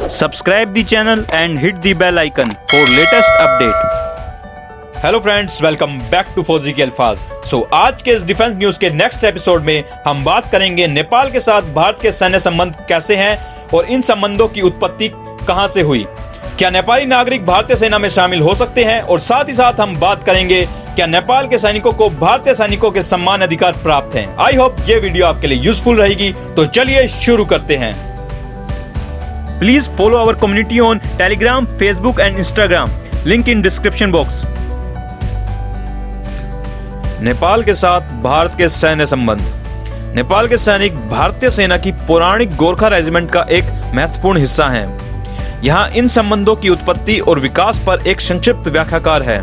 Subscribe the channel and hit the bell icon for latest update. Hello friends, welcome back to Fauji ke Alfaaz. आज के इस defence news के next episode में हम बात करेंगे नेपाल के साथ भारत के सैन्य संबंध कैसे हैं और इन संबंधों की उत्पत्ति कहां से हुई। क्या नेपाली नागरिक भारतीय सेना में शामिल हो सकते हैं, और साथ ही साथ हम बात करेंगे क्या नेपाल के सैनिकों को भारतीय सैनिकों के सम्मान अधिकार प्राप्त हैं। आई होप ये वीडियो आपके लिए यूजफुल रहेगी। तो चलिए शुरू करते हैं। Please follow our community on Telegram, Facebook and Instagram. Link in description box. Nepal के साथ भारत के सैन्य संबंध। नेपाल के सैनिक भारतीय सेना की पौराणिक गोरखा रेजिमेंट का एक महत्वपूर्ण हिस्सा हैं। यहाँ इन संबंधों की उत्पत्ति और विकास पर एक संक्षिप्त व्याख्याकार है।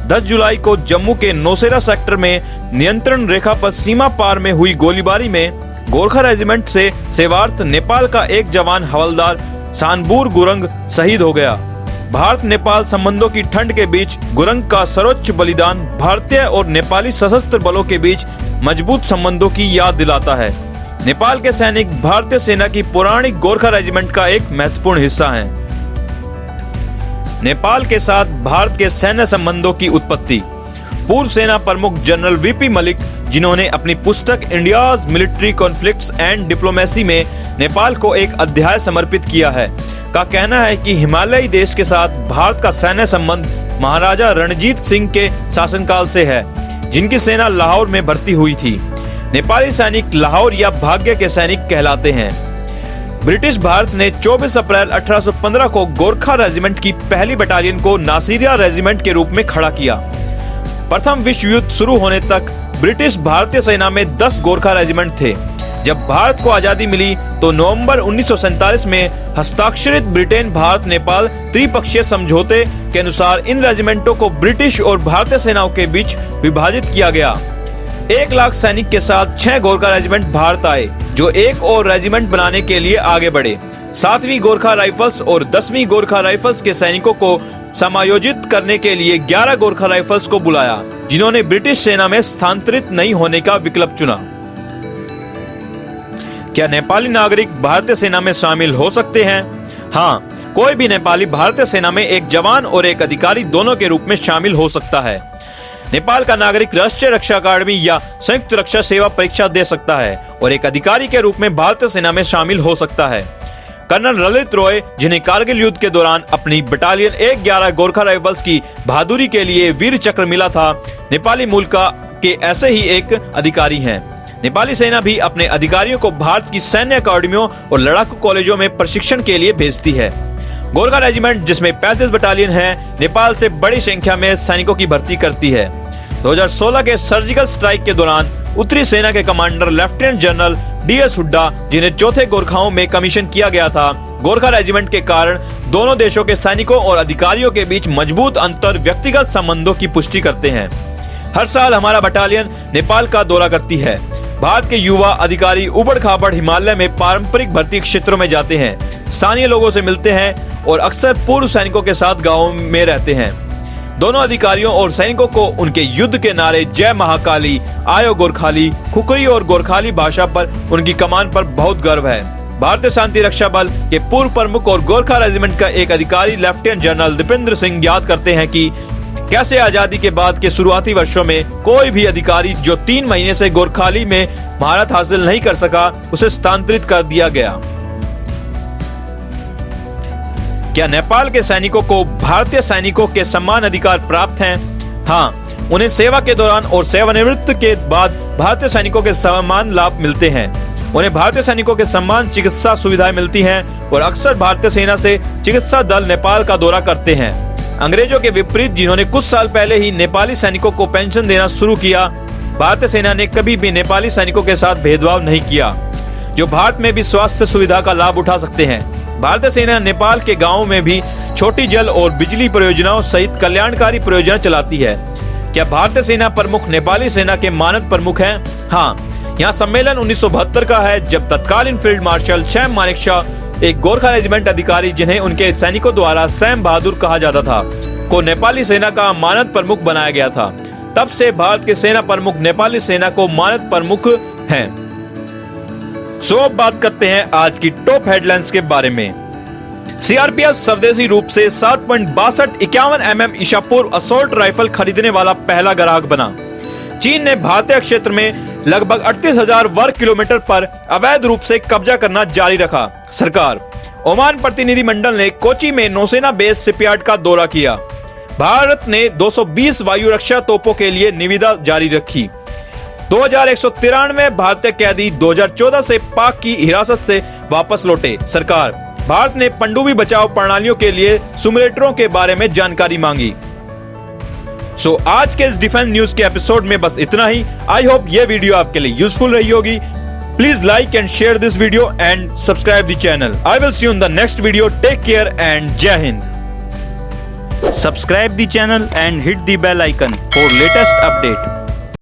10 जुलाई को जम्मू के नौशेरा सेक्टर में नियंत्रण रेखा पर सीमा पार में हुई गोलीबारी में गोरखा रेजिमेंट से सेवार्थ नेपाल का एक जवान हवलदार सानबूर गुरंग शहीद हो गया। भारत नेपाल संबंधों की ठंड के बीच गुरंग का सर्वोच्च बलिदान भारतीय और नेपाली सशस्त्र बलों के बीच मजबूत संबंधों की याद दिलाता है। नेपाल के सैनिक भारतीय सेना की पौराणिक गोरखा रेजिमेंट का एक महत्वपूर्ण हिस्सा हैं। नेपाल के साथ भारत के सैन्य संबंधों की उत्पत्ति। पूर्व सेना प्रमुख जनरल वीपी मलिक, जिन्होंने अपनी पुस्तक India's military conflicts and diplomacy में नेपाल को एक अध्याय समर्पित किया है, का कहना है कि हिमालयी देश के साथ भारत का सैन्य संबंध महाराजा रणजीत सिंह के शासनकाल से है, जिनकी सेना लाहौर में भर्ती हुई थी। नेपाली सैनिक लाहौर या भाग्य के सैनिक कहलाते हैं। ब्रिटिश भारत ने 24 अप्रैल 1815 को गोरखा रेजिमेंट की पहली बटालियन को नासिरिया रेजिमेंट के रूप में खड़ा किया। प्रथम विश्व युद्ध शुरू होने तक ब्रिटिश भारतीय सेना में 10 गोरखा रेजिमेंट थे। जब भारत को आजादी मिली तो नवंबर 1947 में हस्ताक्षरित ब्रिटेन भारत नेपाल त्रिपक्षीय समझौते के अनुसार इन रेजिमेंटों को ब्रिटिश और भारतीय सेनाओं के बीच विभाजित किया गया। 1 लाख सैनिक के साथ 6 गोरखा रेजिमेंट भारत आए, जो एक और रेजिमेंट बनाने के लिए आगे बढ़े। 7वीं गोरखा राइफल्स और 10वीं गोरखा राइफल्स के सैनिकों को समायोजित करने के लिए 11 गोरखा राइफल्स को बुलाया, जिन्होंने ब्रिटिश सेना में स्थानांतरित नहीं होने का विकल्प चुना। क्या नेपाली नागरिक भारतीय सेना में शामिल हो सकते हैं? हाँ, कोई भी नेपाली भारतीय सेना में एक जवान और एक अधिकारी दोनों के रूप में शामिल हो सकता है। नेपाल का नागरिक राष्ट्रीय रक्षा अकादमी या संयुक्त रक्षा सेवा परीक्षा दे सकता है और एक अधिकारी के रूप में भारतीय सेना में शामिल हो सकता है। कर्नल ललित रॉय, जिन्हें कारगिल युद्ध के दौरान अपनी बटालियन 111 गोरखा राइफल्स की बहादुरी के लिए वीर चक्र मिला था, नेपाली मूल के ऐसे ही एक अधिकारी हैं। नेपाली सेना भी अपने अधिकारियों को भारत की सैन्य अकादमियों और लड़ाकू कॉलेजों में प्रशिक्षण के लिए भेजती है। गोरखा रेजिमेंट, जिसमें 35 बटालियन है, नेपाल से बड़ी संख्या में सैनिकों की भर्ती करती है। 2016 के सर्जिकल स्ट्राइक के दौरान उत्तरी सेना के commander lieutenant general DS Hooda, जिन्हें चौथे गोरखाओं में कमीशन किया गया था, गोरखा रेजिमेंट के कारण दोनों देशों के सैनिकों और अधिकारियों के बीच मजबूत अंतर व्यक्तिगत संबंधों की पुष्टि करते हैं। हर साल हमारा बटालियन नेपाल का दौरा करती है। भारत के युवा अधिकारी उबड़ खाबड़ हिमालय में पारंपरिक भर्ती क्षेत्रों में जाते हैं, स्थानीय लोगों से मिलते हैं और अक्सर पूर्व सैनिकों के साथ गाँवों में रहते हैं। दोनों अधिकारियों और सैनिकों को उनके युद्ध के नारे जय महाकाली, आयो गोरखाली, खुखरी और गोरखाली भाषा पर उनकी कमान पर बहुत गर्व है। भारतीय शांति रक्षा बल के पूर्व प्रमुख और गोरखा रेजिमेंट का एक अधिकारी लेफ्टिनेंट जनरल दीपेंद्र सिंह याद करते हैं कि कैसे आजादी के बाद के शुरुआती वर्षों में कोई भी अधिकारी जो 3 महीने से गोरखाली में महारत हासिल नहीं कर सका, उसे स्थानांतरित कर दिया गया। क्या नेपाल के सैनिकों को भारतीय सैनिकों के सम्मान अधिकार प्राप्त हैं? हाँ, उन्हें सेवा के दौरान और सेवानिवृत्त के बाद भारतीय सैनिकों के समान लाभ मिलते हैं। उन्हें भारतीय सैनिकों के सम्मान चिकित्सा सुविधाएं मिलती हैं और अक्सर भारतीय सेना से चिकित्सा दल नेपाल का दौरा करते हैं। अंग्रेजों के विपरीत, जिन्होंने कुछ साल पहले ही नेपाली सैनिकों को पेंशन देना शुरू किया, भारतीय सेना ने कभी भी नेपाली सैनिकों के साथ भेदभाव नहीं किया, जो भारत में भी स्वास्थ्य सुविधा का लाभ उठा सकते हैं। भारतीय सेना नेपाल के गांवों में भी छोटी जल और बिजली परियोजनाओं सहित कल्याणकारी परियोजना चलाती है। क्या भारतीय सेना प्रमुख नेपाली सेना के मानद प्रमुख हैं? हाँ, यहाँ सम्मेलन 1972 का है, जब तत्कालीन फील्ड मार्शल सैम मानेकशॉ, एक गोरखा रेजिमेंट अधिकारी जिन्हें उनके सैनिकों द्वारा सैम बहादुर कहा जाता था, को नेपाली सेना का मानद प्रमुख बनाया गया था। तब से भारत के सेना प्रमुख नेपाली सेना को मानद प्रमुख हैं। अब बात करते हैं आज की टॉप हेडलाइंस के बारे में। सीआरपीएफ स्वदेशी रूप से 7.62 mm ईशापुर असॉल्ट राइफल खरीदने वाला पहला ग्राहक बना। चीन ने भारतीय क्षेत्र में लगभग 38,000 वर्ग किलोमीटर पर अवैध रूप से कब्जा करना जारी रखा। सरकार ओमान प्रतिनिधिमंडल ने कोची में नौसेना बेस शिपयार्ड का दौरा किया। भारत ने 220 वायु रक्षा तोपों के लिए निविदा जारी रखी। 2193 भारतीय कैदी 2014 से पाक की हिरासत से वापस लौटे। सरकार भारत ने पनडुब्बी बचाव प्रणालियों के लिए सिमुलेटरों के बारे में जानकारी मांगी। आज के इस डिफेंस न्यूज के एपिसोड में बस इतना ही। आई होप ये वीडियो आपके लिए यूजफुल रही होगी। Please like and share this video and subscribe the channel. I will see you in the next video. Take care and Jai Hind. Subscribe the channel and hit the bell icon for latest update.